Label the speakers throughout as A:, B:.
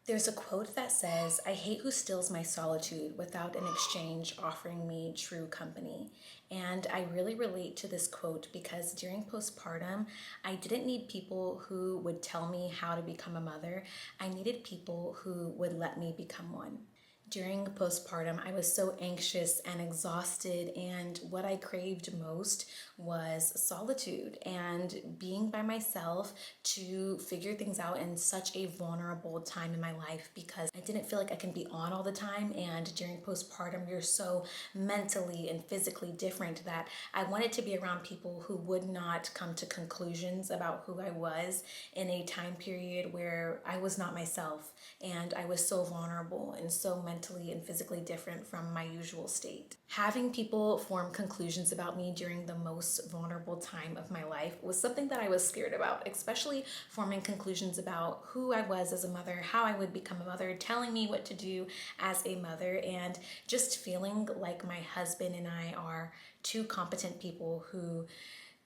A: There's a quote that says, "I hate who steals my solitude without in exchange offering me true company." And I really relate to this quote because during postpartum, I didn't need people who would tell me how to become a mother. I needed people who would let me become one. During postpartum, I was so anxious and exhausted, and what I craved most was solitude and being by myself to figure things out in such a vulnerable time in my life because I didn't feel like I can be on all the time. And during postpartum, you're so mentally and physically different that I wanted to be around people who would not come to conclusions about who I was in a time period where I was not myself and I was so vulnerable and so mentally and physically different from my usual state. Having people form conclusions about me during the most vulnerable time of my life was something that I was scared about, especially forming conclusions about who I was as a mother, how I would become a mother, telling me what to do as a mother, and just feeling like my husband and I are two competent people who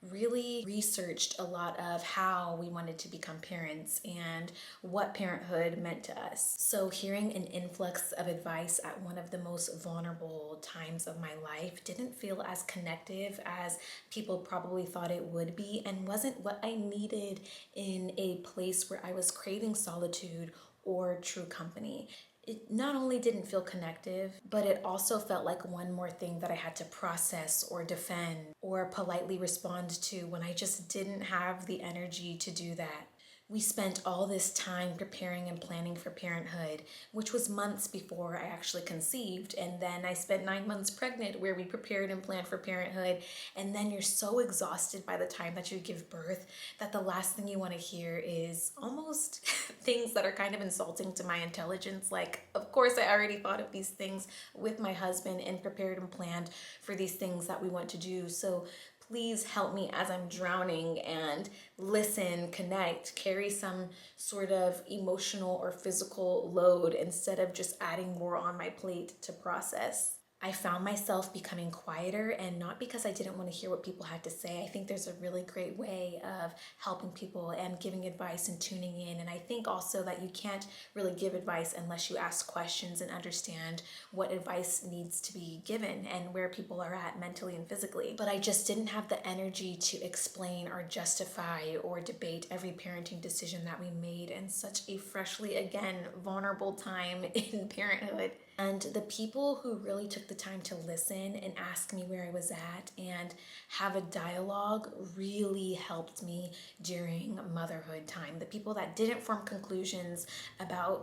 A: really researched a lot of how we wanted to become parents and what parenthood meant to us. So, hearing an influx of advice at one of the most vulnerable times of my life didn't feel as connective as people probably thought it would be, and wasn't what I needed in a place where I was craving solitude or true company. It not only didn't feel connective, but it also felt like one more thing that I had to process or defend or politely respond to when I just didn't have the energy to do that. We spent all this time preparing and planning for parenthood, which was months before I actually conceived. And then I spent 9 months pregnant where we prepared and planned for parenthood. And then you're so exhausted by the time that you give birth that the last thing you want to hear is almost things that are kind of insulting to my intelligence. Like, of course, I already thought of these things with my husband and prepared and planned for these things that we want to do. So please help me as I'm drowning and listen, connect, carry some sort of emotional or physical load instead of just adding more on my plate to process. I found myself becoming quieter, and not because I didn't want to hear what people had to say. I think there's a really great way of helping people and giving advice and tuning in. And I think also that you can't really give advice unless you ask questions and understand what advice needs to be given and where people are at mentally and physically. But I just didn't have the energy to explain or justify or debate every parenting decision that we made in such a freshly, again, vulnerable time in parenthood. And the people who really took the time to listen and ask me where I was at and have a dialogue really helped me during motherhood time. The people that didn't form conclusions about